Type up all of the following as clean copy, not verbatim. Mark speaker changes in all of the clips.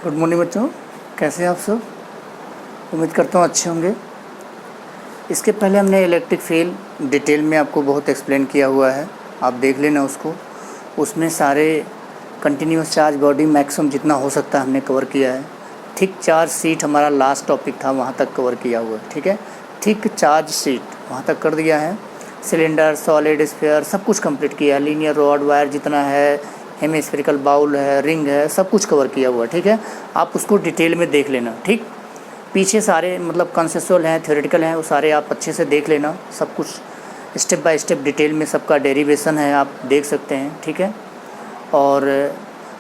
Speaker 1: Good morning बच्चों, कैसे हैं आप सब। उम्मीद करता हूँ अच्छे होंगे। इसके पहले हमने इलेक्ट्रिक फील्ड डिटेल में आपको बहुत एक्सप्लेन किया हुआ है, आप देख लेना उसको। उसमें सारे कंटिन्यूस चार्ज बॉडी मैक्सिमम जितना हो सकता है हमने कवर किया है। थिक चार्ज शीट हमारा लास्ट टॉपिक था, वहाँ तक कवर किया हुआ है। ठीक है, थिक चार्ज शीट वहाँ तक कर दिया है। सिलेंडर, सॉलिड, स्फीयर सब कुछ कंप्लीट किया है। लीनियर रॉड वायर जितना है, हेमिस्फेरिकल बाउल है, रिंग है, सब कुछ कवर किया हुआ है। ठीक है, आप उसको डिटेल में देख लेना। ठीक, पीछे सारे मतलब कंसेप्चुअल हैं, थ्योरेटिकल हैं, वो सारे आप अच्छे से देख लेना। सब कुछ स्टेप बाय स्टेप डिटेल में सबका डेरिवेशन है, आप देख सकते हैं। ठीक है, और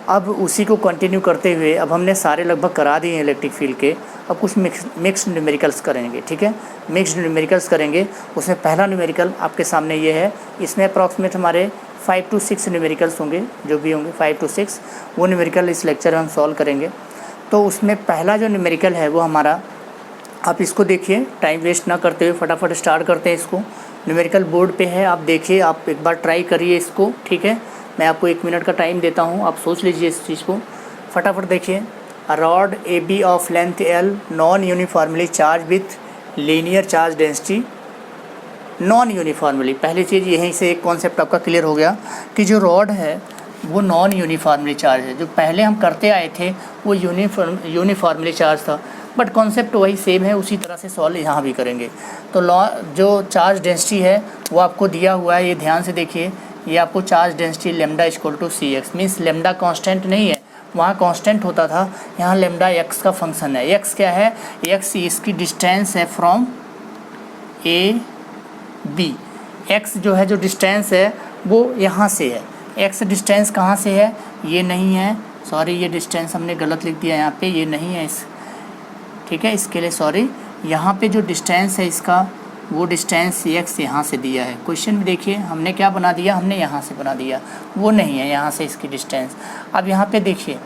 Speaker 1: अब उसी को कंटिन्यू करते हुए अब हमने सारे लगभग करा दिए हैं इलेक्ट्रिक फील्ड के। अब कुछ मिक्स्ड न्यूमेरिकल्स करेंगे। ठीक है, मिक्स्ड न्यूमेरिकल्स करेंगे। उसमें पहला न्यूमेरिकल आपके सामने ये है। इसमें अप्रॉक्सीमेट हमारे 5 to 6 न्यूमेरिकल्स होंगे, जो भी होंगे 5 to 6, वो न्यूमेरिकल इस लेक्चर में हम सॉल्व करेंगे। तो उसमें पहला जो न्यूमेरिकल है वो हमारा, आप इसको देखिए, टाइम वेस्ट ना करते हुए फटाफट स्टार्ट करते हैं इसको। न्यूमेरिकल बोर्ड पे है, आप देखिए, आप एक बार ट्राई करिए इसको। ठीक है, मैं आपको 1 मिनट का टाइम देता हूँ, आप सोच लीजिए इस चीज़ को, फटाफट देखिए। A rod A B of length L non uniformly charge with linear charge density non uniformly. पहली चीज़ यहीं से एक कॉन्सेप्ट आपका क्लियर हो गया कि जो रॉड है वो नॉन यूनिफॉर्मली चार्ज है। जो पहले हम करते आए थे वो यूनिफॉर्मली चार्ज था, बट कॉन्सेप्ट वही सेम है, उसी तरह से सॉल्व यहाँ भी करेंगे। तो जो चार्ज डेंसिटी है वो आपको दिया हुआ है, ये ध्यान से देखिए। ये आपको charge density lambda equal to C X, means lambda constant नहीं है, वहाँ कांस्टेंट होता था, यहाँ लेमडा एक्स का फंक्शन है। एक्स क्या है? एक्स इसकी डिस्टेंस है फ्रॉम ए बी। एक्स जो है, जो डिस्टेंस है वो यहाँ से है। एक्स डिस्टेंस कहाँ से है? ये नहीं है, सॉरी, ये डिस्टेंस हमने गलत लिख दिया यहाँ पे, ये नहीं है इस, ठीक है, इसके लिए सॉरी। यहाँ पे जो डिस्टेंस है इसका, वो डिस्टेंस एक्स यहाँ से दिया है। क्वेश्चन में देखिए हमने क्या बना दिया, हमने यहाँ से बना दिया, वो नहीं है यहाँ से इसकी डिस्टेंस। अब यहाँ पे देखिए,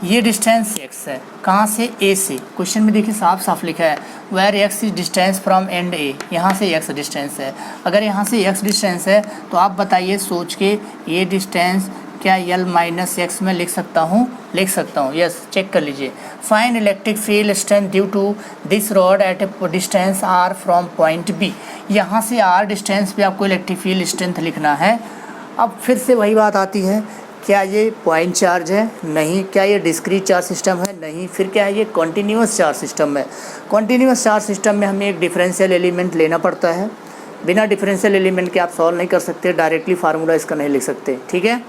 Speaker 1: ये डिस्टेंस x है, कहाँ से? a से। क्वेश्चन में देखिए साफ साफ लिखा है where x is distance from end a, यहाँ से x डिस्टेंस है। अगर यहाँ से x डिस्टेंस है तो आप बताइए सोच के, ये डिस्टेंस क्या l माइनस एक्स में लिख सकता हूँ? लिख सकता हूँ, यस, चेक कर लीजिए। Find electric field strength due to this rod at a distance r from point b। यहाँ से r डिस्टेंस पे आपको इलेक्ट्रिक फील्ड स्ट्रेंथ लिखना है। अब फिर से वही बात आती है, क्या ये पॉइंट चार्ज है? नहीं। क्या ये डिस्क्रीट चार्ज सिस्टम है? नहीं। फिर क्या है? ये कॉन्टीन्यूस चार्ज सिस्टम है। कॉन्टीन्यूस चार्ज सिस्टम में हमें एक डिफरेंशियल एलिमेंट लेना पड़ता है। बिना डिफरेंशियल एलिमेंट के आप सॉल्व नहीं कर सकते, डायरेक्टली फार्मूला इसका नहीं लिख सकते। ठीक है,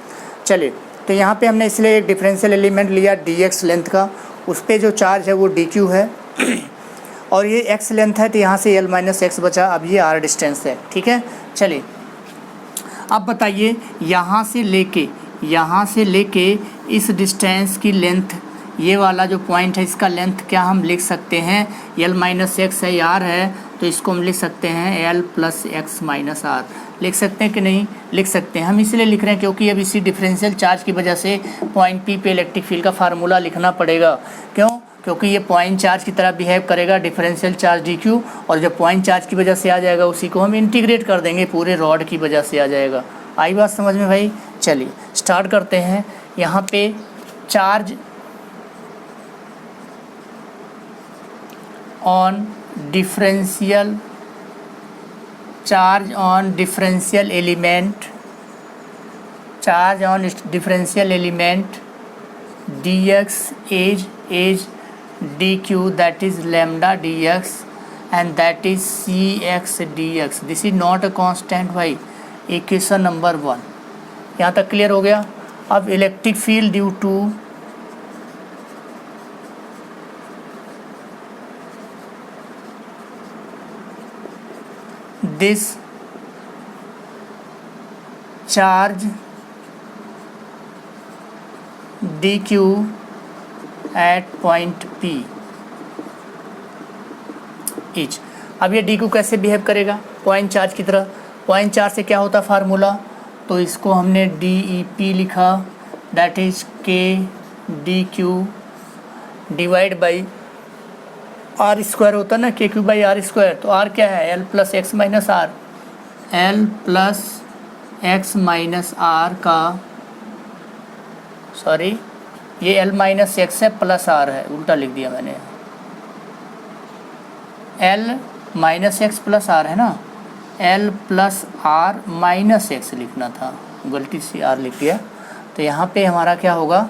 Speaker 1: चलिए, तो यहाँ पे हमने इसलिए एक डिफरेंशियल एलिमेंट लिया dx लेंथ का, उस पर जो चार्ज है वो dq है और ये x लेंथ है, तो यहाँ से l माइनस एक्स बचा। अब ये r डिस्टेंस है। ठीक है, चलिए, अब बताइए, यहाँ से लेके इस डिस्टेंस की लेंथ, ये वाला जो पॉइंट है इसका लेंथ क्या हम लिख सकते हैं? l माइनस एक्स है, r है, तो इसको हम लिख सकते हैं l plus X minus R. लिख सकते हैं कि नहीं? लिख सकते हैं। हम इसलिए लिख रहे हैं क्योंकि अब इसी डिफरेंशियल चार्ज की वजह से पॉइंट P पे इलेक्ट्रिक फील्ड का फार्मूला लिखना पड़ेगा। क्यों? क्योंकि ये पॉइंट चार्ज की तरह बिहेव करेगा, डिफरेंशियल चार्ज dq, और जब पॉइंट चार्ज की वजह से आ जाएगा उसी को हम इंटीग्रेट कर देंगे, पूरे रॉड की वजह से आ जाएगा। आई बात समझ में भाई? चलिए स्टार्ट करते हैं। यहाँ पे charge on differential element dx is dq, that is lambda dx and that is cx dx. This is not a constant भाई। इक्वेशन नंबर 1 यहाँ तक क्लियर हो गया। अब electric field due to this charge dq at point P इच। अब ये dq कैसे बिहेव करेगा? पॉइंट चार्ज की तरह। पॉइंट चार्ज से क्या होता है फार्मूला? तो इसको हमने dep लिखा, that is k dq divide by R square होता है ना, K Q by R square. तो आर क्या है? l plus X minus R. l plus X minus R का, सॉरी, ये L माइनस एक्स है प्लस आर है, उल्टा लिख दिया मैंने। L minus X plus R है ना, L plus R minus X लिखना था, गलती से आर लिख दिया। तो यहाँ पे हमारा क्या होगा,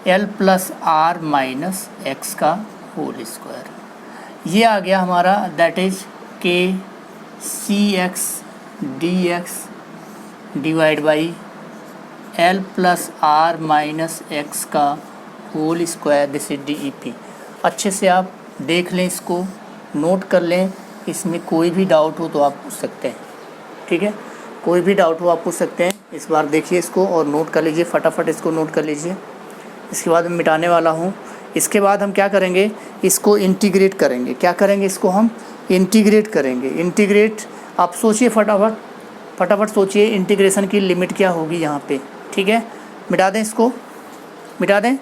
Speaker 1: L plus R minus x का होल स्क्वायर। ये आ गया हमारा, that is K C x D x divide by L plus R minus x का whole square, this is DEP। अच्छे से आप देख लें, इसको नोट कर लें, इसमें कोई भी डाउट हो तो आप पूछ सकते हैं, ठीक है। कोई भी डाउट हो आप पूछ सकते हैं। इस बार देखिए इसको और नोट कर लीजिए, फटाफट इसको नोट कर लीजिए। इसके बाद मैं मिटाने वाला हूँ। इसके बाद हम क्या करेंगे, इसको इंटीग्रेट करेंगे। क्या करेंगे, इसको हम इंटीग्रेट करेंगे। इंटीग्रेट, आप सोचिए फटाफट सोचिए, इंटीग्रेशन की लिमिट क्या होगी यहाँ पे, ठीक है। मिटा दें इसको, मिटा दें,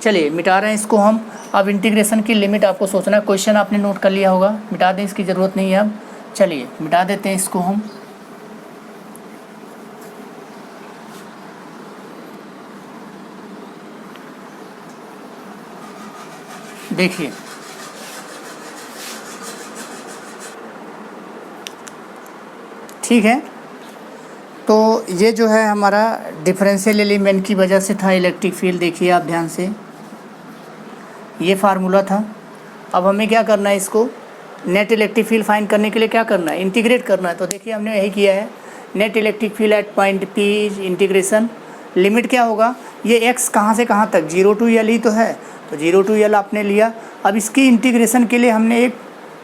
Speaker 1: चलिए मिटा रहे हैं इसको हम। अब इंटीग्रेशन की लिमिट आपको सोचना है, क्वेश्चन आपने नोट कर लिया होगा, मिटा दें, इसकी ज़रूरत नहीं है अब। चलिए मिटा देते हैं इसको हम। देखिए ठीक है, तो ये जो है हमारा डिफरेंशियल एलिमेंट की वजह से था इलेक्ट्रिक फील्ड। देखिए आप ध्यान से, ये फार्मूला था। अब हमें क्या करना है, इसको नेट इलेक्ट्रिक फील्ड फाइंड करने के लिए क्या करना है, इंटीग्रेट करना है। तो देखिए हमने यही किया है, net electric field eight point P integration. Limit क्या होगा, ये x कहाँ से कहाँ तक, 0 to L ही तो है, तो 0 to L आपने लिया। अब इसकी इंटीग्रेशन के लिए हमने एक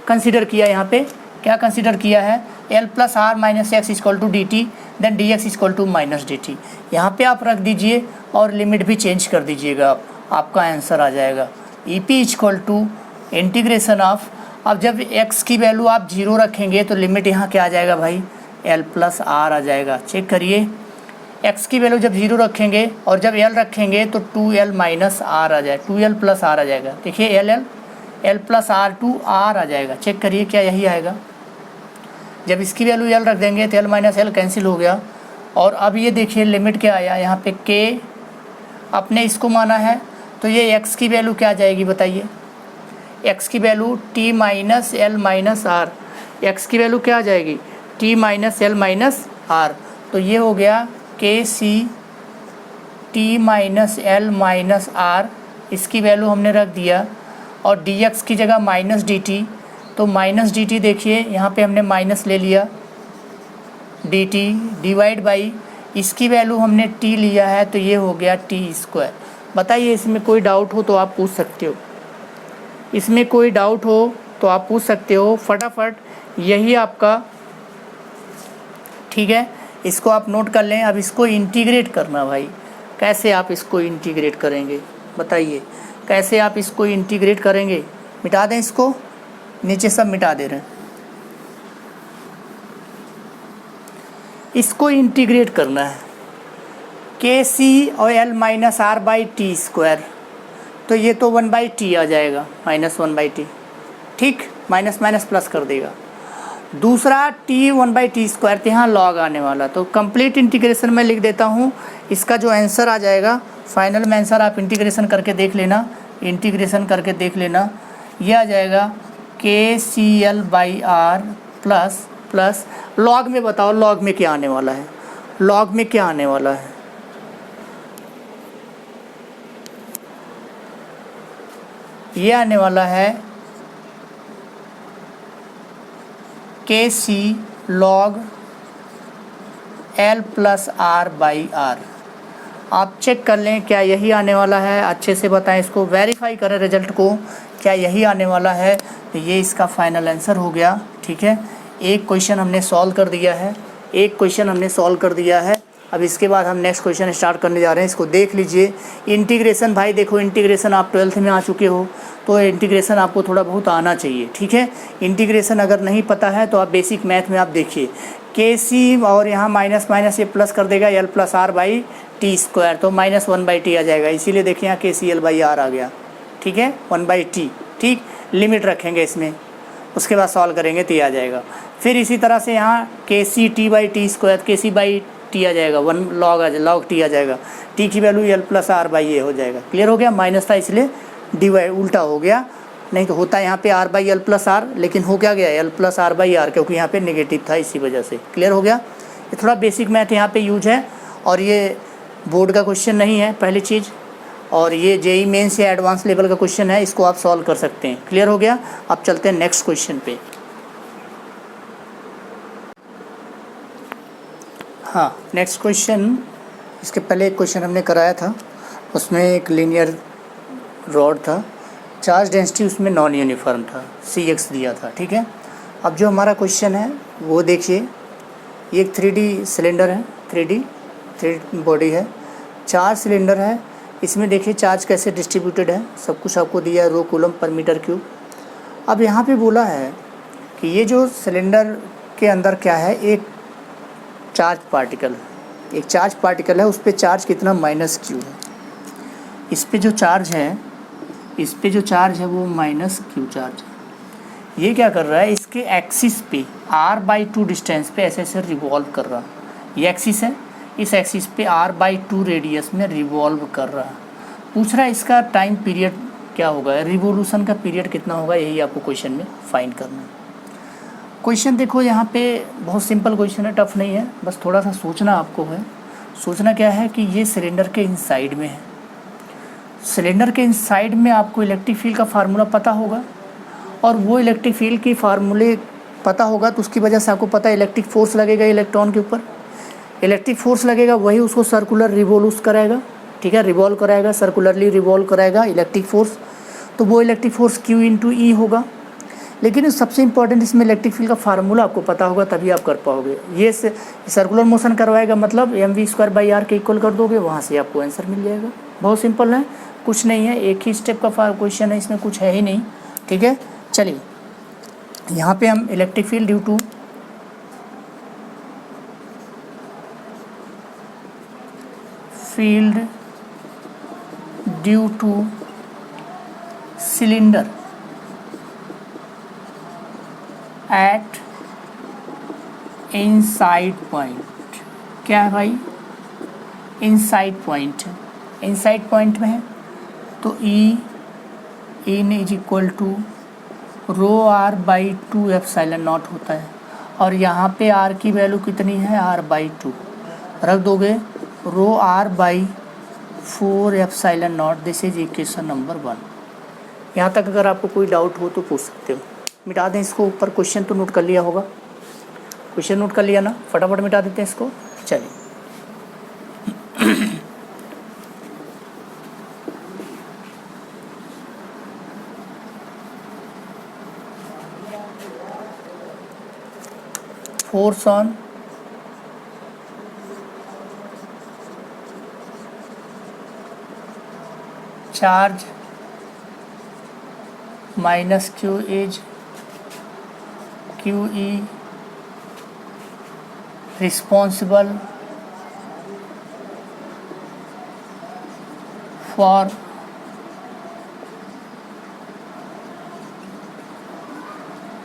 Speaker 1: कंसिडर किया, यहाँ पे क्या कंसिडर किया है, L plus R minus X equal to dt, then dx equal to minus dt। यहाँ पे आप रख दीजिए और लिमिट भी चेंज कर दीजिएगा, आपका आंसर आ जाएगा EP equal to integration of. अब जब x की वैल्यू आप 0 रखेंगे तो लिमिट यहाँ क्या आ जाएगा भाई, L प्लस आर आ जाएगा। चेक करिए, x की वैल्यू जब 0 रखेंगे और जब L रखेंगे तो 2L माइनस आर आ जाएगा, 2L प्लस आर आ जाएगा। देखिए L plus R two R आ जाएगा। चेक करिए क्या यही आएगा। जब इसकी वैल्यू L रख देंगे तो L माइनस L कैंसिल हो गया। और अब ये देखिए लिमिट क्या आया, यहाँ पे K अपने इसको माना है, तो ये x की वैल्यू क्या आ जाएगी बताइए, x की value t minus L minus R, x की वैल्यू क्या आ जाएगी, t minus L minus R. तो ये हो गया KC t minus L minus R, इसकी वैल्यू हमने रख दिया। और dx की जगह माइनस dt, तो माइनस dt देखिए यहाँ पे हमने माइनस ले लिया, dt डिवाइड बाई इसकी वैल्यू हमने t लिया है, तो ये हो गया t स्क्वायर। बताइए इसमें कोई डाउट हो तो आप पूछ सकते हो, इसमें कोई डाउट हो तो आप पूछ सकते हो फटाफट, यही आपका, ठीक है। इसको आप नोट कर लें। अब इसको इंटीग्रेट करना भाई, कैसे आप इसको इंटीग्रेट करेंगे बताइए, कैसे आप इसको इंटीग्रेट करेंगे। मिटा दें इसको, नीचे सब मिटा दे रहे हैं। इसको इंटीग्रेट करना है, KC और L minus R by T square, तो ये तो 1/t आ जाएगा, माइनस 1/t, ठीक, माइनस माइनस प्लस कर देगा। दूसरा t 1/t स्क्वायर, तो यहाँ लॉग आने वाला, तो कंप्लीट इंटीग्रेशन में लिख देता हूँ। इसका जो आंसर आ जाएगा फाइनल में, आंसर आप इंटीग्रेशन करके देख लेना, इंटीग्रेशन करके देख लेना, ये आ जाएगा KCL by R plus log में, बताओ लॉग में क्या आने वाला है, लॉग में क्या आने वाला है, ये आने वाला है KC log L plus R by R. आप चेक कर लें क्या यही आने वाला है, अच्छे से बताएं, इसको वेरीफाई करें रिजल्ट को, क्या यही आने वाला है। तो ये इसका फाइनल आंसर हो गया, ठीक है। एक क्वेश्चन हमने सॉल्व कर दिया है, एक क्वेश्चन हमने सॉल्व कर दिया है। अब इसके बाद हम नेक्स्ट क्वेश्चन स्टार्ट करने जा रहे हैं, इसको देख लीजिए। इंटीग्रेशन भाई देखो, इंटीग्रेशन आप 12th में आ चुके हो, तो इंटीग्रेशन आपको थोड़ा बहुत आना चाहिए, ठीक है। इंटीग्रेशन अगर नहीं पता है तो आप बेसिक मैथ में आप देखिए, KC और यहाँ माइनस माइनस ये प्लस कर देगा, L plus R by T square, तो माइनस 1/t आ जाएगा, इसीलिए देखिए यहाँ KCL बाई आर आ गया, ठीक है, 1/t, ठीक। लिमिट रखेंगे इसमें, उसके बाद सॉल्व करेंगे तो ये आ जाएगा। फिर इसी तरह से यहाँ KC t by T square, KC by t T आ जाएगा, 1 log टी आ जाएगा, टी की value L plus R by A हो जाएगा। क्लियर हो गया, माइनस था इसलिए डिवाइड उल्टा हो गया, नहीं तो होता यहाँ पे R by L plus R, लेकिन हो क्या गया L plus R by R, क्योंकि यहाँ पे नेगेटिव था इसी वजह से। क्लियर हो गया, ये थोड़ा बेसिक मैथ यहाँ पे यूज है और ये बोर्ड का क्वेश्चन नहीं है पहली चीज़, और ये जेई मेंस या एडवांस लेवल का क्वेश्चन है, इसको आप सॉल्व कर सकते हैं। क्लियर हो गया, अब चलते हैं नेक्स्ट क्वेश्चन पे। हाँ, नेक्स्ट क्वेश्चन, इसके पहले एक क्वेश्चन हमने कराया था, उसमें एक लीनियर रॉड था, चार्ज डेंसिटी उसमें नॉन यूनिफॉर्म था, Cx दिया था। ठीक है, अब जो हमारा क्वेश्चन है वो देखिए, ये एक 3D सिलेंडर है, 3D बॉडी है, 4 सिलेंडर है, इसमें देखिए चार्ज कैसे डिस्ट्रीब्यूटेड है, सब कुछ आपको दिया है, रो कूलम पर मीटर क्यूब। अब यहाँ पे बोला है कि ये जो सिलेंडर के अंदर क्या है, एक चार्ज पार्टिकल है, उस पर चार्ज कितना माइनस क्यू है, इस पे जो चार्ज है वो माइनस क्यू चार्ज है। ये क्या कर रहा है, इसके एक्सिस पे r/2 डिस्टेंस पे ऐसे रिवॉल्व कर रहा है, ये एक्सिस है, इस एक्सिस पे r/2 रेडियस में रिवॉल्व कर रहा है। पूछ रहा है इसका टाइम पीरियड क्या होगा, रिवोल्यूशन का पीरियड कितना होगा, यही आपको क्वेश्चन में फाइंड करना है। क्वेश्चन देखो यहाँ पे बहुत सिंपल क्वेश्चन है, टफ नहीं है, बस थोड़ा सा सोचना आपको है। सोचना क्या है कि ये सिलेंडर के इनसाइड में है, सिलेंडर के इनसाइड में आपको इलेक्ट्रिक फील्ड का फार्मूला पता होगा, और वो इलेक्ट्रिक फील्ड की फार्मूले पता होगा तो उसकी वजह से आपको पता है इलेक्ट्रिक फोर्स लगेगा इलेक्ट्रॉन के ऊपर, इलेक्ट्रिक फोर्स लगेगा, वही उसको सर्कुलर रिवॉल्व कराएगा। ठीक है, रिवॉल्व कराएगा, सर्कुलरली रिवॉल्व कराएगा इलेक्ट्रिक फोर्स, तो वो इलेक्ट्रिक फोर्स Q इंटू ई होगा। लेकिन सबसे इंपॉर्टेंट इसमें इलेक्ट्रिक फील्ड का फार्मूला आपको पता होगा, तभी आप कर पाओगे। ये सर्कुलर मोशन करवाएगा, मतलब mv²/r के इक्वल कर दोगे, वहाँ से आपको आंसर मिल जाएगा। बहुत सिंपल है, कुछ नहीं है, एक ही स्टेप का क्वेश्चन है, इसमें कुछ है ही नहीं। ठीक है, चलिए यहाँ पे हम electric field due to cylinder at inside point, क्या है भाई, इनसाइड पॉइंट है, इनसाइड पॉइंट में है तो E in is equal to ρr/2 epsilon naught होता है, और यहाँ पे r की वैल्यू कितनी है, r/2 रख दोगे, ρr/4 epsilon naught, this is equation number 1। यहाँ तक अगर आपको कोई डाउट हो तो पूछ सकते हो। मिटा दें इसको, ऊपर क्वेश्चन तो नोट कर लिया होगा, क्वेश्चन नोट कर लिया ना, फटाफट मिटा देते हैं इसको। चलिए force on charge minus Q is QE responsible for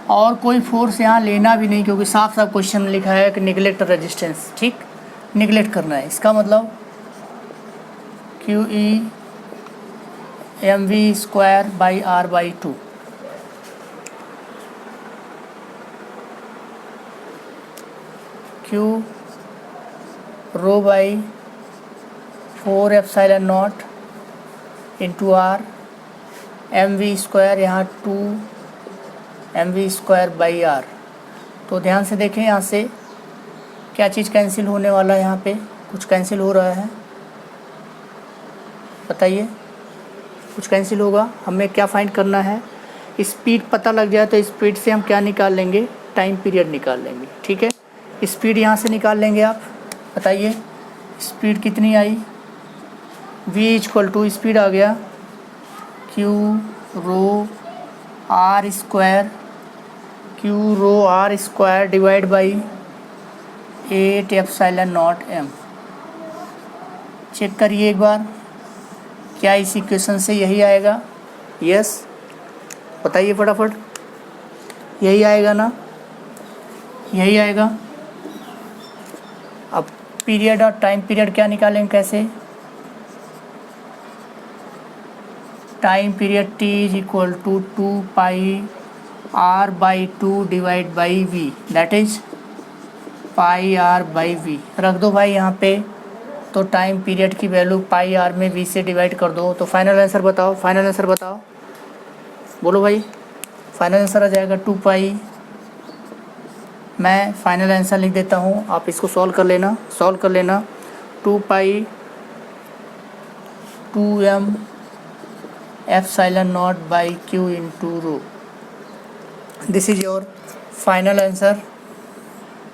Speaker 1: और कोई फोर्स यहाँ लेना भी नहीं, क्योंकि साफ साफ क्वेश्चन में लिखा है कि निगलेक्ट रेजिस्टेंस। ठीक, निगलेक्ट करना है, इसका मतलब QE mv²/r/2, Q ρ/4 epsilon naught into R, mv², यहाँ 2 mv²/r। तो ध्यान से देखें, यहाँ से क्या चीज़ कैंसिल होने वाला है, यहाँ पे कुछ कैंसिल हो रहा है, बताइए, कुछ कैंसिल होगा। हमें क्या फाइंड करना है, स्पीड पता लग जाए तो स्पीड से हम क्या निकाल लेंगे, टाइम पीरियड निकाल लेंगे। ठीक है, स्पीड यहाँ से निकाल लेंगे आप, बताइए स्पीड कितनी आई, v इक्वल टू स्पीड आ गया Q ρr² divide by 8 epsilon nought m। Check करिए एक बार, क्या इस इक्वेशन से यही आएगा, यस, बताइए फटाफट, यही आएगा ना, यही आएगा। अब पीरियड और टाइम पीरियड क्या निकालेंगे कैसे? Time period t is equal to 2πr/2 divide by v, that is πr/v। रख दो भाई यहाँ पे। तो टाइम पीरियड की वैल्यू πr में v से डिवाइड कर दो। तो फाइनल आंसर बताओ, फाइनल आंसर बताओ, बोलो भाई। फाइनल आंसर आ जाएगा 2π। मैं फाइनल आंसर लिख देता हूँ, आप इसको सॉल्व कर लेना, सॉल्व कर लेना। 2π 2m epsilon not by q into rho. This is your final answer.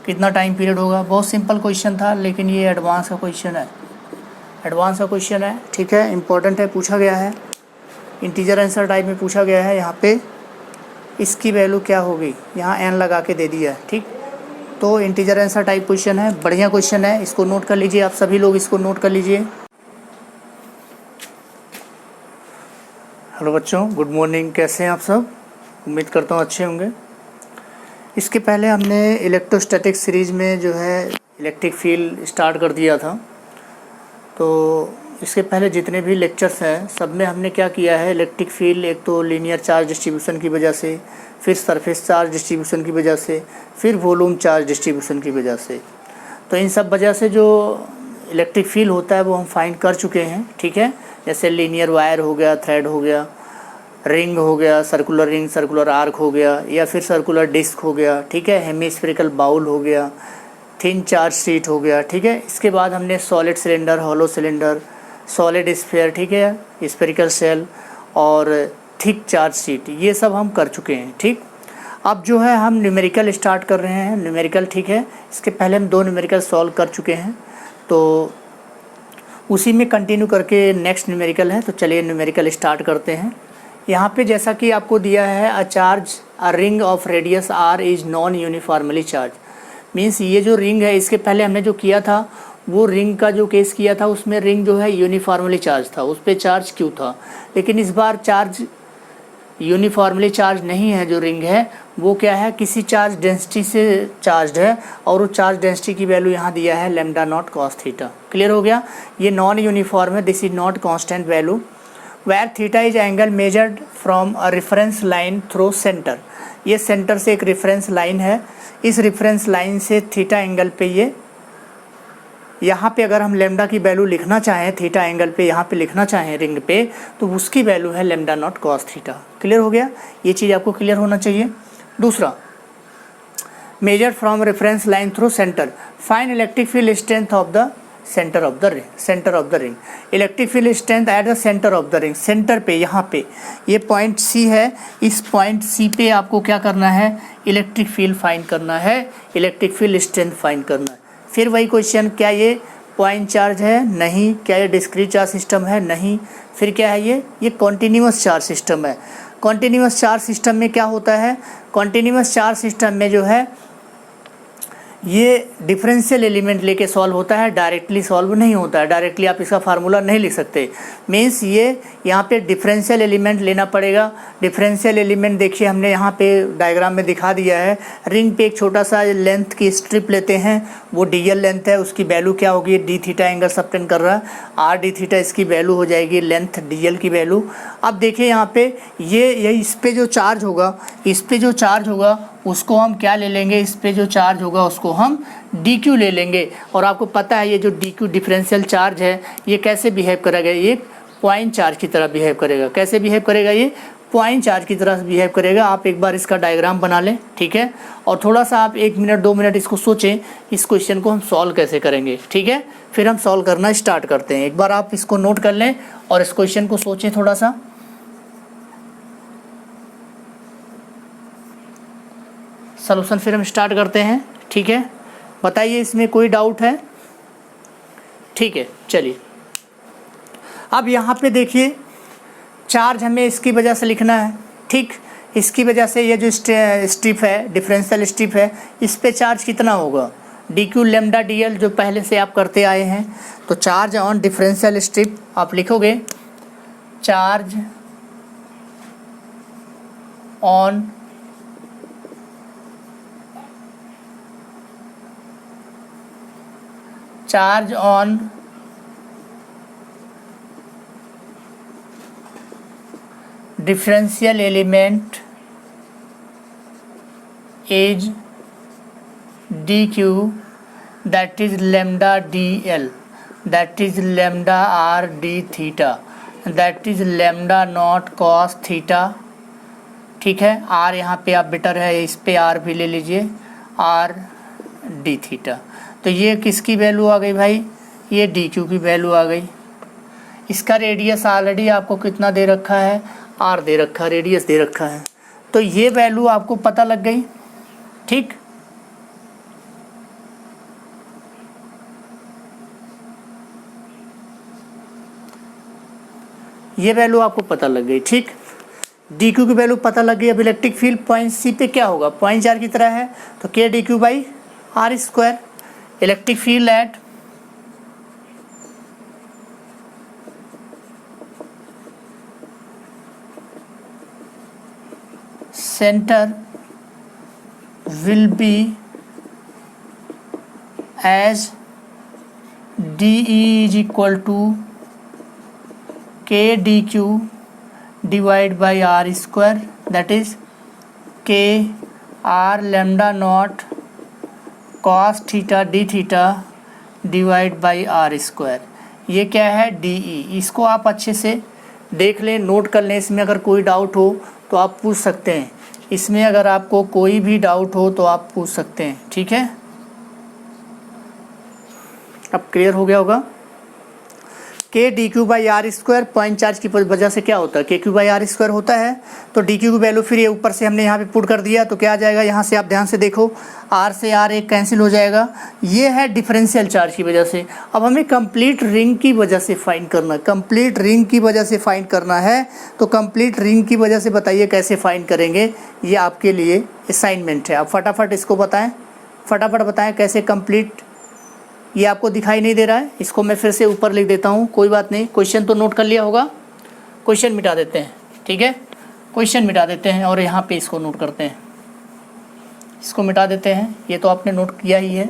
Speaker 1: कितना टाइम पीरियड होगा? बहुत सिंपल क्वेश्चन था, लेकिन ये एडवांस का क्वेश्चन है, एडवांस का क्वेश्चन है, ठीक है, इंपॉर्टेंट है, पूछा गया है, इंटीजर आंसर टाइप में पूछा गया है। यहाँ पे इसकी वैल्यू क्या होगी, यहाँ n लगा के दे दिया है, ठीक। तो इंटीजर आंसर टाइप क्वेश्चन है, बढ़िया क्वेश्चन है, इसको नोट कर लीजिए, आप सभी लोग इसको नोट कर लीजिए। हेलो बच्चों, गुड मॉर्निंग, कैसे हैं आप सब? उम्मीद करता हूँ अच्छे होंगे। इसके पहले हमने इलेक्ट्रोस्टैटिक सीरीज़ में जो है इलेक्ट्रिक फील्ड स्टार्ट कर दिया था। तो इसके पहले जितने भी लेक्चर्स हैं सब में हमने क्या किया है, इलेक्ट्रिक फील्ड एक तो लीनियर चार्ज डिस्ट्रीब्यूशन की वजह से, फिर सरफेस चार्ज डिस्ट्रीब्यूशन की वजह से, फिर वॉल्यूम चार्ज डिस्ट्रीब्यूशन की वजह से। तो इन सब वजह से जो इलेक्ट्रिक फील्ड होता है वो हम फाइंड कर चुके हैं, ठीक है। जैसे लीनियर वायर हो गया, थ्रेड हो गया, रिंग हो गया, सर्कुलर रिंग, सर्कुलर आर्क हो गया, या फिर सर्कुलर डिस्क हो गया, ठीक है, हेमिस्फेरिकल बाउल हो गया, थिन चार्ज शीट हो गया, ठीक है। इसके बाद हमने solid cylinder, hollow cylinder, solid sphere, ठीक है, स्फेरिकल शेल और थिक चार्ज शीट, ये सब हम कर चुके हैं, ठीक। अब जो है हम न्यूमेरिकल स्टार्ट कर रहे हैं, न्यूमेरिकल, ठीक है। इसके पहले हम 2 न्यूमेरिकल सॉल्व कर चुके हैं, तो उसी में कंटिन्यू करके नेक्स्ट न्यूमेरिकल है। तो चलिए न्यूमेरिकल स्टार्ट करते हैं। यहाँ पे जैसा कि आपको दिया है, a ring of radius r is non uniformly charge. Means ये जो रिंग है, इसके पहले हमने जो किया था वो रिंग का जो केस किया था उसमें रिंग जो है यूनिफॉर्मली चार्ज था, उस पर चार्ज q था। लेकिन इस बार चार्ज यूनिफॉर्मली चार्ज नहीं है, जो रिंग है वो क्या है, किसी चार्ज डेंसिटी से चार्ज है, और वो चार्ज डेंसिटी की वैल्यू यहाँ दिया है lambda nought cos theta. Clear हो गया? ये नॉन यूनिफॉर्म है, this is not constant value. Where theta is angle measured from a reference line through centre. ये सेंटर से एक रेफरेंस लाइन है, इस रेफरेंस लाइन से थीटा एंगल पे ये, यहाँ पे अगर हम लेमडा की वैल्यू लिखना चाहें, थीटा एंगल पे यहाँ पे लिखना चाहें रिंग पे, तो उसकी वैल्यू है lambda nought cos theta. Clear हो गया? ये चीज़ आपको क्लियर होना चाहिए। दूसरा, measure from reference line through centre, find electric field strength of the centre of the ring, centre of the ring. Electric field strength at the centre of the ring, centre पे, यहाँ पे ये point सी है, इस point सी पे आपको क्या करना है, इलेक्ट्रिक फील्ड फाइंड करना है, इलेक्ट्रिक फील्ड स्ट्रेंथ फाइंड करना है। फिर वही क्वेश्चन, क्या ये पॉइंट चार्ज है? नहीं। क्या ये डिस्क्रीट चार्ज सिस्टम है? नहीं। फिर क्या है ये कॉन्टिन्यूस चार्ज सिस्टम है। कॉन्टिन्यूस चार्ज सिस्टम में क्या होता है, कॉन्टिन्यूस चार्ज सिस्टम में जो है ये डिफरेंशियल एलिमेंट लेके सॉल्व होता है, डायरेक्टली सॉल्व नहीं होता है, डायरेक्टली आप इसका फार्मूला नहीं लिख सकते। मीन्स ये यहाँ पे डिफरेंशियल एलिमेंट लेना पड़ेगा। डिफरेंशियल एलिमेंट देखिए हमने यहाँ पे डायग्राम में दिखा दिया है। रिंग पे एक छोटा सा लेंथ की स्ट्रिप लेते हैं, वो डीएल लेंथ है, उसकी वैल्यू क्या होगी, डी थीटा एंगल सबटेंड कर रहा है, आर डी थीटा इसकी वैल्यू हो जाएगी, लेंथ डीएल की वैल्यू। अब देखिए यहाँ पे ये इस पे जो चार्ज होगा, इस पे जो चार्ज होगा उसको हम क्या ले लेंगे, इस पे जो चार्ज होगा उसको हम dq ले लेंगे। और आपको पता है ये जो dq डिफरेंशियल चार्ज है ये कैसे बिहेव करेगा, ये पॉइंट चार्ज की तरह बिहेव करेगा। कैसे बिहेव करेगा, ये पॉइंट चार्ज की तरह बिहेव करेगा। आप एक बार इसका डायग्राम बना लें, ठीक है, और थोड़ा सा आप 1 मिनट 2 मिनट इसको सोचें, इस क्वेश्चन को हम सॉल्व कैसे करेंगे, ठीक है। फिर हम सॉल्व करना स्टार्ट करते हैं। एक बार आप इसको नोट कर लें और इस क्वेश्चन को सोचें थोड़ा सा। सॉल्यूशन फिर हम स्टार्ट करते हैं, ठीक है। बताइए इसमें कोई डाउट है? ठीक है, चलिए। अब यहाँ पे देखिए चार्ज हमें इसकी वजह से लिखना है, ठीक। इसकी वजह से ये जो स्ट्रिप है, डिफरेंशियल स्ट्रिप है, इस पे चार्ज कितना होगा, D Q lambda D L, जो पहले से आप करते आए हैं। तो चार्ज ऑन डिफरेंशियल स्ट्रिप आप लिखोगे, charge on charge on differential element is dq, that is lambda dl, that is lambda r d theta, that is lambda not cos theta. ठीक है, r यहाँ पे आप बेटर है, इस पे r भी ले लीजिए, r d थीटा। तो ये किसकी वैल्यू आ गई भाई, ये dq की वैल्यू आ गई। इसका रेडियस ऑलरेडी आपको कितना दे रखा है, r दे रखा है, रेडियस दे रखा है। तो ये वैल्यू आपको पता लग गई। ठीक, ये वैल्यू आपको पता लग गई। ठीक, डी क्यू की वैल्यू पता लग गई। अब इलेक्ट्रिक फील्ड पॉइंट सी पे क्या होगा, पॉइंट चार्ज की तरह है, तो K D Q by R square. Electric field at centre will be as DE is equal to K dq divided by R square, that is K R lambda naught cos theta d theta divided by R square। ये क्या है, DE। इसको आप अच्छे से देख लें, note कर लें। इसमें अगर कोई डाउट हो तो आप पूछ सकते हैं। इसमें अगर आपको कोई भी डाउट हो तो आप पूछ सकते हैं। ठीक है, अब क्लियर हो गया होगा। K D Q by R square point charge की वजह से क्या होता है, के क्यू बाई आर स्क्वायर होता है। तो डी क्यू की वैल्यू फिर ये ऊपर से हमने यहाँ पे पुट कर दिया, तो क्या आ जाएगा, यहाँ से आप ध्यान से देखो, आर से आर एक कैंसिल हो जाएगा। ये है डिफरेंशियल चार्ज की वजह से। अब हमें कंप्लीट रिंग की वजह से फाइंड करना है, कंप्लीट रिंग की वजह से फाइंड करना है। तो कंप्लीट रिंग की वजह से बताइए कैसे फाइंड करेंगे, ये आपके लिए असाइनमेंट है। आप फटाफट इसको बताएं, फटाफट बताएं कैसे कंप्लीट। ये आपको दिखाई नहीं दे रहा है, इसको मैं फिर से ऊपर लिख देता हूँ, कोई बात नहीं। क्वेश्चन तो नोट कर लिया होगा, क्वेश्चन मिटा देते हैं। ठीक है, क्वेश्चन मिटा देते हैं और यहाँ पे इसको नोट करते हैं, इसको मिटा देते हैं। ये तो आपने नोट किया ही है।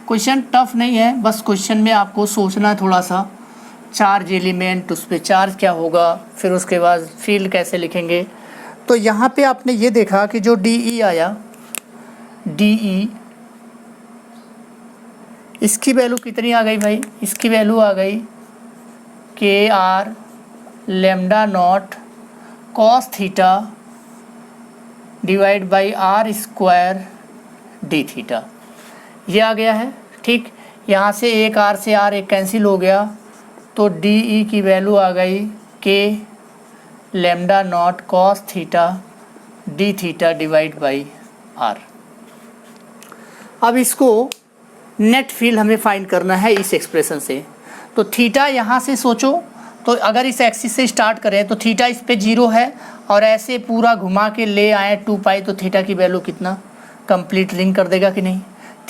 Speaker 1: क्वेश्चन टफ नहीं है, बस क्वेश्चन में आपको सोचना है थोड़ा सा। चार्ज एलिमेंट, उस पर चार्ज क्या होगा, फिर उसके बाद फील्ड कैसे लिखेंगे। तो यहाँ पे आपने ये देखा कि जो डी ई आया, डी ई, इसकी वैल्यू कितनी आ गई भाई, इसकी वैल्यू आ गई K R lambda nought cos theta divide by R square D theta, ये आ गया है। ठीक, यहाँ से एक आर से आर एक कैंसिल हो गया, तो डी ई की वैल्यू आ गई K lambda nought cos theta D theta divide by R. अब इसको नेट फील्ड हमें फाइंड करना है इस एक्सप्रेशन से। तो थीटा यहाँ से सोचो, तो अगर इस एक्सिस से स्टार्ट करें तो थीटा इस पे 0 है, और ऐसे पूरा घुमा के ले आए 2 पाई, तो थीटा की वैल्यू कितना, कंप्लीट रिंग कर देगा कि नहीं।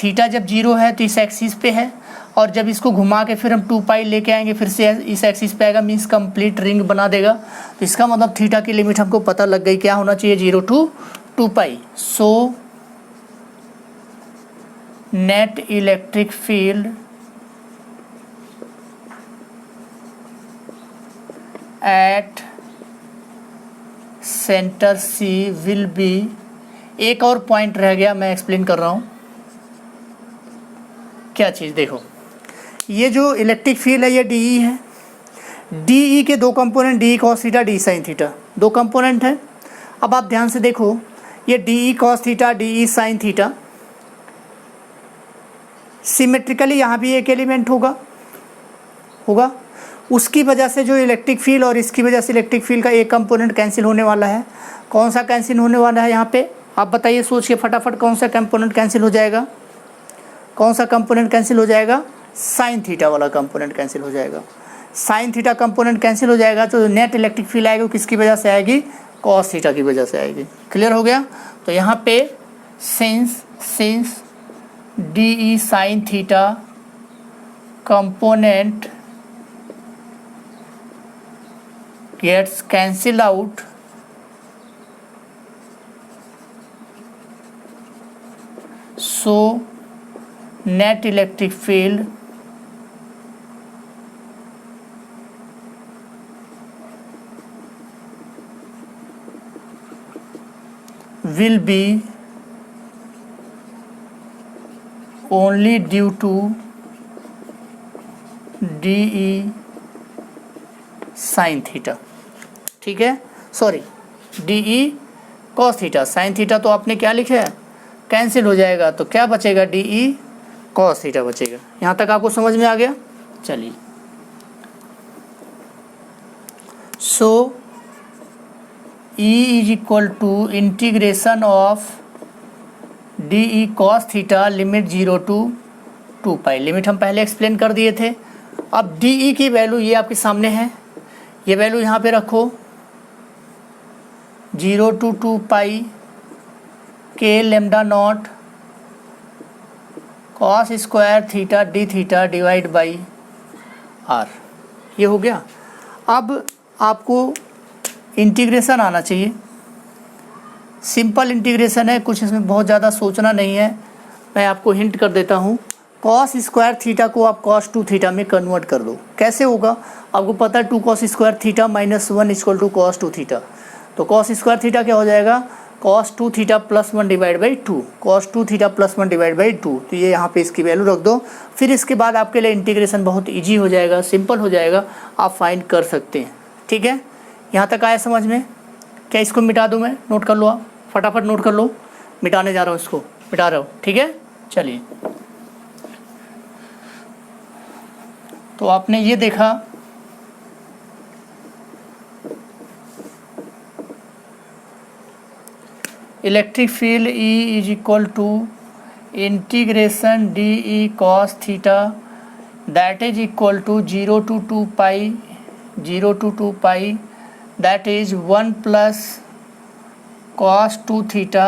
Speaker 1: थीटा जब 0 है तो इस एक्सिस पे है, और जब इसको घुमा के फिर हम 2 पाई लेके आएंगे, फिर से इस एक्सिस पे आएगा, मीन्स कंप्लीट रिंग बना देगा। तो इसका मतलब थीटा की लिमिट हमको पता लग गई, क्या होना चाहिए, 0 to 2 pi. So net electric field at centre C will be, एक और पॉइंट रह गया, मैं एक्सप्लेन कर रहा हूँ क्या चीज़। देखो, ये जो इलेक्ट्रिक फील्ड है ये डीई है। डीई के दो component, D cos theta, D sine theta, दो कंपोनेंट हैं। अब आप ध्यान से देखो, ये DE cos theta, DE sine theta, symmetrically यहाँ भी एक एलिमेंट होगा। उसकी वजह से जो इलेक्ट्रिक फील्ड और इसकी वजह से इलेक्ट्रिक फील्ड का एक कंपोनेंट कैंसिल होने वाला है। कौन सा कैंसिल होने वाला है यहाँ पे, आप बताइए सोच के फटाफट, कौन सा कंपोनेंट कैंसिल हो जाएगा, कौन सा कंपोनेंट कैंसिल हो जाएगा, साइन थीटा वाला कंपोनेंट कैंसिल हो जाएगा। साइन थीटा कंपोनेंट कैंसिल हो जाएगा, तो नेट इलेक्ट्रिक फील्ड आएगी, किसकी वजह से आएगी, कॉस थीटा की वजह से आएगी। क्लियर हो गया। तो यहाँ पे since D sine theta component gets cancelled out, so net electric field will be only due to DE sine theta. ठीक है, sorry DE cos theta. Sine theta तो आपने क्या लिखा है, कैंसिल हो जाएगा, तो क्या बचेगा, DE कॉस थीटा बचेगा। यहाँ तक आपको समझ में आ गया। चलिए, so E is equal to integration of DE cos theta limit 0 to 2 pi. Limit हम पहले एक्सप्लेन कर दिए थे। अब DE की वैल्यू ये आपके सामने है, ये वैल्यू यहाँ पे रखो, 0 to 2 pi K lambda nought cos square theta D theta divide by R. ये हो गया। अब आपको इंटीग्रेशन आना चाहिए। सिंपल इंटीग्रेशन है, कुछ इसमें बहुत ज़्यादा सोचना नहीं है। मैं आपको हिंट कर देता हूँ। कॉस स्क्वायर थीटा को आप कॉस 2 थीटा में कन्वर्ट कर दो। कैसे होगा, आपको पता है 2 cos square theta minus 1 equal to cos 2 theta. तो कॉस स्क्वायर थीटा क्या हो जाएगा, cos 2 theta plus 1 divide by 2, cos 2 theta plus 1 divide by 2। तो ये यहाँ पे इसकी वैल्यू रख दो। फिर इसके बाद आपके लिए इंटीग्रेशन बहुत ईजी हो जाएगा, सिंपल हो जाएगा, आप फाइंड कर सकते हैं। ठीक है, यहाँ तक आया समझ में। क्या इसको मिटा दूँ मैं, नोट कर लो आप, फटाफट नोट कर लो। मिटाने जा रहा हूँ, इसको मिटा रहा हूँ। ठीक है, चलिए। तो आपने ये देखा, electric field E is equal to integration DE cos theta that is equal to 0 to 2 pi, 0 to 2 pi that is 1 plus cos 2 theta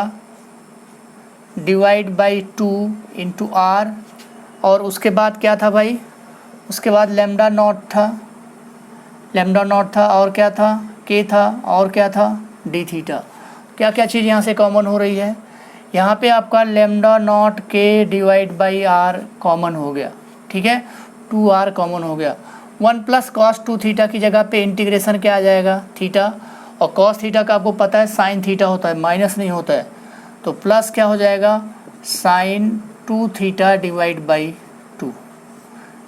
Speaker 1: divide by 2 into R. और उसके बाद क्या था भाई, उसके बाद लेमडा नॉट था, लेमडा नॉट था, और क्या था, के था, और क्या था, डी थीटा। क्या क्या चीज़ यहाँ से कॉमन हो रही है, यहाँ पे आपका lambda nought K divide by are common हो गया। ठीक है, 2r कॉमन हो गया। 1 प्लस कॉस 2 थीटा की जगह पे इंटीग्रेशन क्या आ जाएगा, थीटा। और कॉस थीटा का आपको पता है साइन थीटा होता है, माइनस नहीं होता है। तो प्लस क्या हो जाएगा, sine 2 theta divide by 2,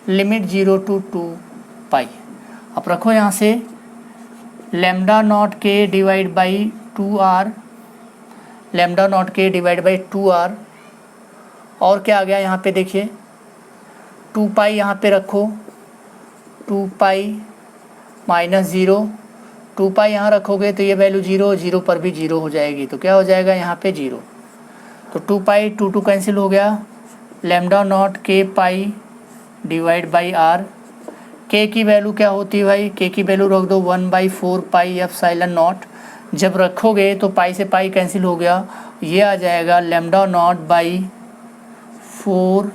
Speaker 1: limit 0 to 2 pi. अब रखो यहाँ से lambda nought K divide by 2r, lambda nought K divide by 2r। और क्या आ गया यहाँ पे देखिए, 2 पाई यहाँ पे रखो, 2 पाई माइनस 0, 2 पाई यहाँ रखोगे तो ये वैल्यू 0, 0 पर भी 0 हो जाएगी। तो क्या हो जाएगा यहाँ पे 0। तो 2 पाई 2 2 कैंसिल हो गया, लेमडा नॉट के पाई डिवाइड बाई आर। के की वैल्यू क्या होती है भाई, के की वैल्यू रख दो 1/4 पाई एप्सिलॉन नॉट। जब रखोगे तो पाई से पाई कैंसिल हो गया, ये आ जाएगा lambda nought by 4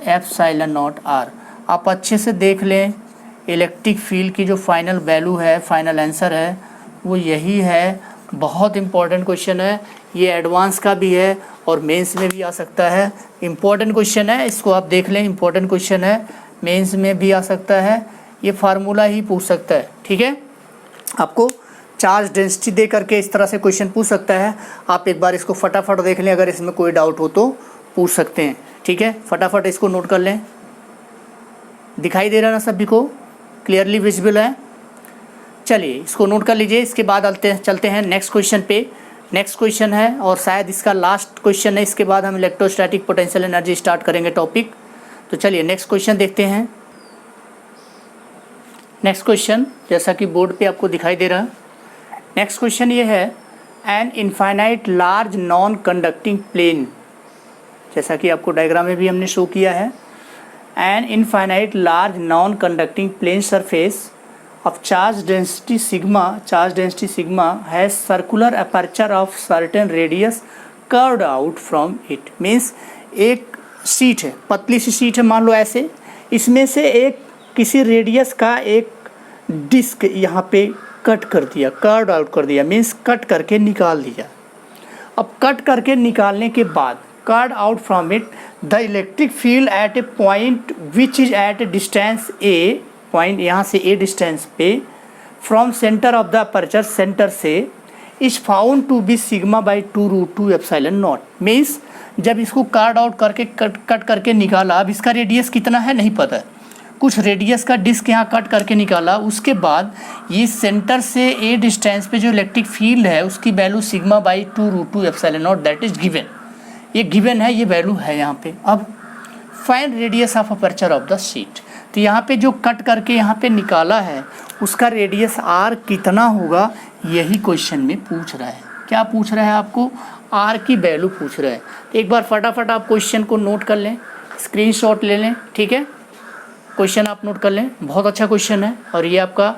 Speaker 1: epsilon nought R. आप अच्छे से देख लें, इलेक्ट्रिक फील्ड की जो फाइनल वैल्यू है, फाइनल आंसर है, वो यही है। बहुत इंपॉर्टेंट क्वेश्चन है ये, एडवांस का भी है और मेंस में भी आ सकता है। इंपॉर्टेंट क्वेश्चन है, इसको आप देख लें, इंपॉर्टेंट क्वेश्चन है, मेंस में भी आ सकता है, ये फार्मूला ही पूछ सकता है। ठीक है, आपको चार्ज डेंसिटी दे करके इस तरह से क्वेश्चन पूछ सकता है। आप एक बार इसको फटाफट देख लें, अगर इसमें कोई डाउट हो तो पूछ सकते हैं। ठीक है, फटाफट इसको नोट कर लें। दिखाई दे रहा है ना सभी को, क्लियरली विजिबल है। चलिए इसको नोट कर लीजिए। इसके बाद चलते हैं नेक्स्ट क्वेश्चन पे। नेक्स्ट क्वेश्चन है और शायद इसका लास्ट क्वेश्चन है, इसके बाद हम इलेक्ट्रोस्टैटिक पोटेंशियल एनर्जी स्टार्ट करेंगे टॉपिक। तो चलिए नेक्स्ट क्वेश्चन देखते हैं। नेक्स्ट क्वेश्चन जैसा कि बोर्ड पे आपको दिखाई दे रहा है, नेक्स्ट क्वेश्चन ये है, an infinite large non conducting plane, जैसा कि आपको डायग्राम में भी हमने शो किया है, an infinite large non conducting plane surface of charge density sigma has circular aperture of certain radius curved out from it। means एक शीट है, पतली सी शीट है, मान लो ऐसे, इसमें से एक किसी रेडियस का एक डिस्क यहाँ पे कट कर दिया, कर्व आउट कर दिया, मीन्स कट करके निकाल दिया। अब कट करके निकालने के बाद card out from it the electric field at a point which is at a distance a, point यहाँ से ए डिस्टेंस पे, from centre of the aperture, centre से, is found to be sigma by 2√2 epsilon naught. Means जब इसको card out करके cut करके निकाला, अब इसका रेडियस कितना है नहीं पता है, कुछ रेडियस का डिस्क यहाँ कट करके निकाला, उसके बाद ये सेंटर से ए डिस्टेंस पे जो इलेक्ट्रिक फील्ड है उसकी value sigma by 2√2 epsilon naught that is given, ये गिवन है, ये वैल्यू है यहाँ पे। अब find radius of aperture of the sheet, तो यहाँ पे जो कट करके यहाँ पे निकाला है उसका रेडियस आर कितना होगा, यही क्वेश्चन में पूछ रहा है। क्या पूछ रहा है आपको, आर की वैल्यू पूछ रहा है। तो एक बार फटाफट आप क्वेश्चन को नोट कर लें, स्क्रीनशॉट ले लें, ठीक है, क्वेश्चन आप नोट कर लें, बहुत अच्छा क्वेश्चन है और ये आपका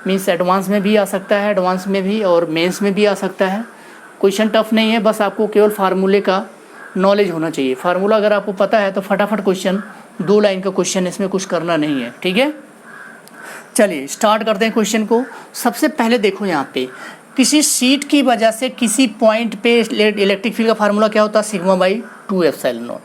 Speaker 1: मीन्स एडवांस में भी आ सकता है, एडवांस में भी और मेंस में भी आ सकता है। क्वेश्चन टफ नहीं है, बस आपको केवल फार्मूले का नॉलेज होना चाहिए। फार्मूला अगर आपको पता है तो फटाफट क्वेश्चन, 2 लाइन का क्वेश्चन, इसमें कुछ करना नहीं है, ठीक है। चलिए स्टार्ट करते हैं क्वेश्चन को। सबसे पहले देखो यहाँ पे किसी शीट की वजह से किसी पॉइंट पे इलेक्ट्रिक फील्ड का फार्मूला क्या होता है, सिग्मा बाई 2 एप्सिलॉन नॉट।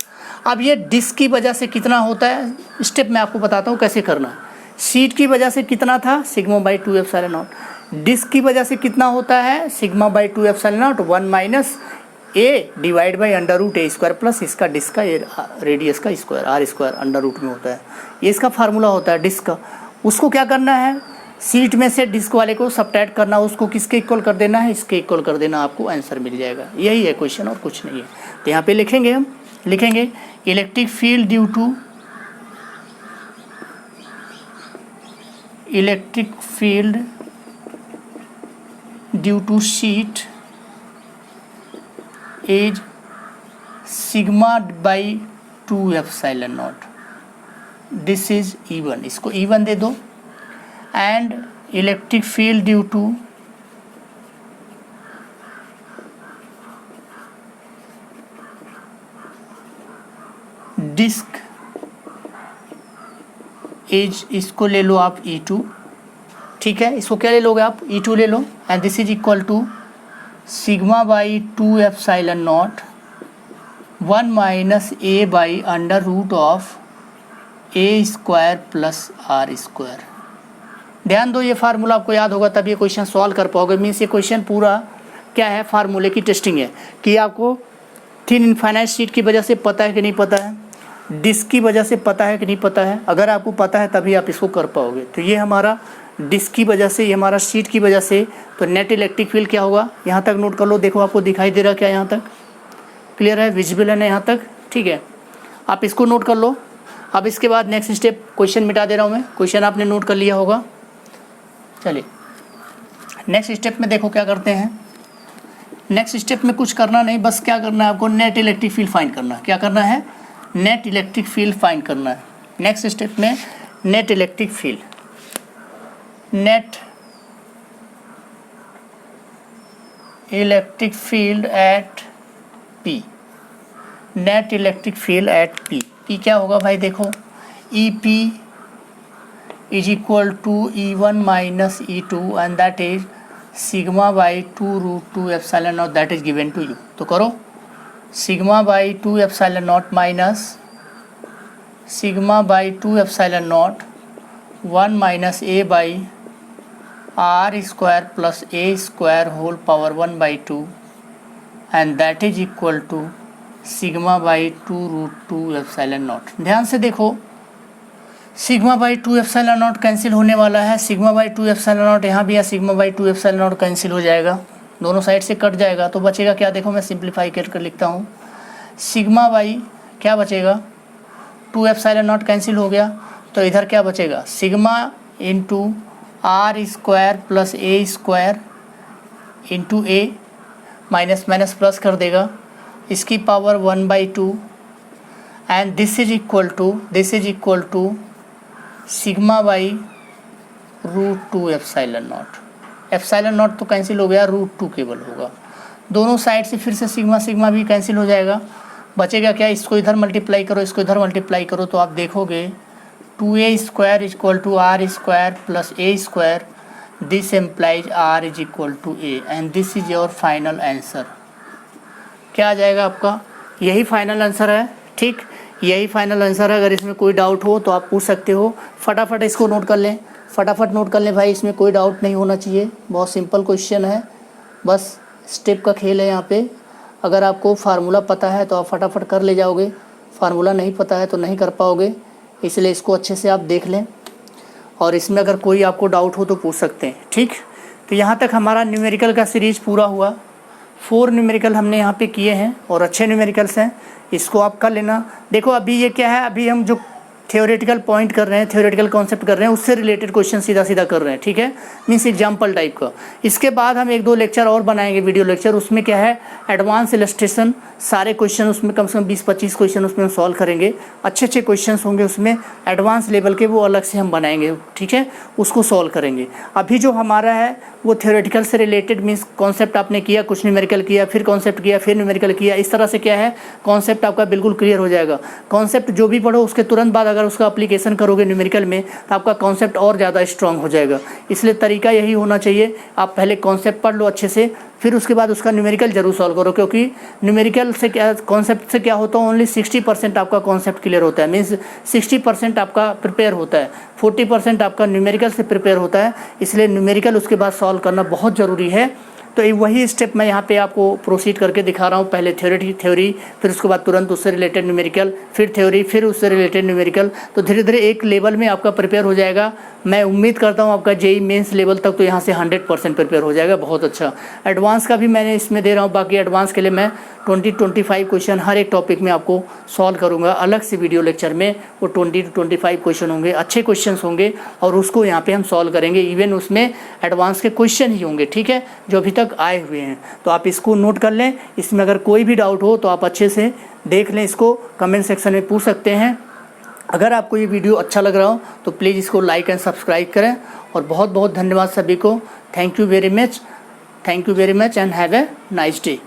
Speaker 1: अब ये डिस्क की वजह से कितना होता है, स्टेप मैं आपको बताता हूँ कैसे करना है। शीट की वजह से कितना था, sigma by 2 epsilon naught. Disk की वजह से कितना होता है, sigma by 2 epsilon naught 1 minus a divide by √a² plus इसका डिस्क का रेडियस का स्क्वायर, r² अंडर रूट में होता है। ये इसका फार्मूला होता है डिस्क का। उसको क्या करना है, सीट में से डिस्क वाले को सब्ट्रैक्ट करना, उसको किसके इक्वल कर देना है, इसके इक्वल कर देना, आपको आंसर मिल जाएगा। यही है क्वेश्चन और कुछ नहीं है। तो यहाँ पे लिखेंगे, हम लिखेंगे electric field due to sheet is sigma by 2 epsilon naught, this is E1, इसको E1 दे दो, and electric field due to disk edge, इसको ले लो आप E2, ठीक है, इसको क्या ले लोगे आप, E2 ले लो, and this is equal to sigma by 2 epsilon naught 1 minus a by under root of a² plus r²। ध्यान दो, ये फार्मूला आपको याद होगा तब ये क्वेश्चन सॉल्व कर पाओगे। मीन्स ये क्वेश्चन पूरा क्या है, फार्मूले की टेस्टिंग है कि आपको थिन इनफाइनाइट शीट की वजह से पता है कि नहीं पता है, डिस्क की वजह से पता है कि नहीं पता है। अगर आपको पता है तभी आप इसको कर पाओगे। तो ये हमारा डिस्क की वजह से, ये हमारा शीट की वजह से, तो नेट इलेक्ट्रिक फील्ड क्या होगा, यहाँ तक नोट कर लो। देखो आपको दिखाई दे रहा क्या, यहाँ तक क्लियर है, विजिबल है ना यहाँ तक, ठीक है, आप इसको नोट कर लो। अब इसके बाद नेक्स्ट स्टेप, क्वेश्चन मिटा दे रहा हूँ मैं, क्वेश्चन आपने नोट कर लिया होगा। चलिए नेक्स्ट स्टेप में देखो क्या करते हैं। नेक्स्ट स्टेप में कुछ करना नहीं, बस क्या करना है आपको, नेट इलेक्ट्रिक फील्ड फाइंड करना है। क्या करना है, नेट इलेक्ट्रिक फील्ड फाइंड करना है। नेक्स्ट स्टेप में net electric field, net electric field at P, net electric field at P। P क्या होगा भाई, देखो EP is equal to E1 minus E2 and that is sigma by 2√2 epsilon naught, that is given to you. तो करो, sigma by 2 epsilon naught minus sigma by 2 epsilon naught 1 minus a by r² plus a² whole power 1/2 and that is equal to sigma by 2√2 epsilon naught. ध्यान से देखो, sigma by 2 epsilon naught cancel होने वाला है, sigma by 2 epsilon not यहाँ भी है, sigma by 2 epsilon naught cancel हो जाएगा, दोनों साइड से कट जाएगा। तो बचेगा क्या, देखो मैं सिंप्लीफाई कर लिखता हूँ, सिग्मा बाई क्या बचेगा, 2 एप्सिलॉन नॉट कैंसिल हो गया, तो इधर क्या बचेगा, sigma into r² plus a² into a, minus minus plus कर देगा, इसकी power 1/2 and this is equal to sigma by √2 epsilon naught. Epsilon naught तो कैंसिल हो गया, √2 केवल होगा। दोनों साइड से फिर से सिग्मा भी कैंसिल हो जाएगा, बचेगा क्या, इसको इधर मल्टीप्लाई करो, इसको इधर मल्टीप्लाई करो, तो आप देखोगे 2a² equal to r² plus a², this implies r is equal to a and this is your final answer. क्या आ जाएगा आपका, यही फाइनल आंसर है, ठीक, यही फाइनल आंसर है। अगर इसमें कोई डाउट हो तो आप पूछ सकते हो। फटाफट इसको नोट कर लें, फटाफट नोट कर लें भाई, इसमें कोई डाउट नहीं होना चाहिए। बहुत सिंपल क्वेश्चन है, बस स्टेप का खेल है यहाँ पे। अगर आपको फार्मूला पता है तो आप फटाफट कर ले जाओगे, फार्मूला नहीं पता है तो नहीं कर पाओगे, इसलिए इसको अच्छे से आप देख लें। और इसमें अगर कोई आपको डाउट हो तो पूछ सकते हैं, ठीक। तो यहाँ तक हमारा न्यूमेरिकल का सीरीज़ पूरा हुआ। 4 न्यूमेरिकल हमने यहाँ पे किए हैं और अच्छे न्यूमेरिकल्स हैं, इसको आप कर लेना। देखो अभी ये क्या है, अभी हम जो थ्योरेटिकल पॉइंट कर रहे हैं, थ्योरेटिकल कॉन्सेप्ट कर रहे हैं, उससे रिलेटेड क्वेश्चन सीधा सीधा कर रहे हैं, ठीक है, मीन्स एग्जाम्पल टाइप का। इसके बाद हम 1-2 लेक्चर और बनाएंगे, वीडियो लेक्चर, उसमें क्या है एडवांस इलस्ट्रेशन, सारे क्वेश्चन उसमें कम से कम 20-25 क्वेश्चन उसमें हम सॉल्व करेंगे। अच्छे अच्छे क्वेश्चन होंगे उसमें एडवांस लेवल के, वो अलग से हम बनाएंगे, ठीक है, उसको सॉल्व करेंगे। अभी जो हमारा है वो थ्योरेटिकल से रिलेटेड, मीन्स कॉन्सेप्ट आपने किया, कुछ न्यूमेरिकल किया, फिर कॉन्सेप्ट किया, फिर न्यूमेरिकल किया, इस तरह से क्या है कॉन्सेप्ट आपका बिल्कुल क्लियर हो जाएगा। कॉन्सेप्ट जो भी पढ़ो उसके तुरंत बाद अगर उसका एप्लीकेशन करोगे न्यूमेरिकल में तो आपका कॉन्सेप्ट और ज़्यादा स्ट्रांग हो जाएगा। इसलिए तरीका यही होना चाहिए, आप पहले कॉन्सेप्ट पढ़ लो अच्छे से, फिर उसके बाद उसका न्यूमेरिकल जरूर सॉल्व करो, क्योंकि न्यूमेरिकल से क्या, कॉन्सेप्ट से क्या होता है, ओनली 60% आपका कॉन्सेप्ट क्लियर होता है, मीन्स 60% आपका प्रिपेयर होता है, 40% आपका न्यूमेरिकल से प्रिपेयर होता है। इसलिए न्यूमेरिकल उसके बाद सॉल्व करना बहुत ज़रूरी है। तो वही स्टेप मैं यहाँ पे आपको प्रोसीड करके दिखा रहा हूँ। पहले थ्योरी, फिर उसके बाद तुरंत उससे रिलेटेड न्यूमेरिकल, फिर थ्योरी, फिर उससे रिलेटेड न्यूमेरिकल। तो धीरे धीरे एक लेवल में आपका प्रिपेयर हो जाएगा। मैं उम्मीद करता हूँ आपका जेईई मेंस लेवल तक तो यहाँ से 100% प्रिपेयर हो जाएगा, बहुत अच्छा। एडवांस का भी मैंने इसमें दे रहा हूँ, बाकी एडवांस के लिए मैं 20-25 क्वेश्चन हर एक टॉपिक में आपको सॉल्व करूँगा अलग से वीडियो लेक्चर में। वो 20-25 क्वेश्चन होंगे, अच्छे क्वेश्चन होंगे, और उसको यहाँ पे हम सॉल्व करेंगे। इवन उसमें एडवांस के क्वेश्चन ही होंगे, ठीक है, जो अभी तक आए हुए हैं। तो आप इसको नोट कर लें। इसमें अगर कोई भी डाउट हो तो आप अच्छे से देख लें, इसको कमेंट सेक्शन में पूछ सकते हैं। अगर आपको ये वीडियो अच्छा लग रहा हो तो प्लीज़ इसको लाइक एंड सब्सक्राइब करें। और बहुत बहुत धन्यवाद सभी को। Thank you very much and have a nice day.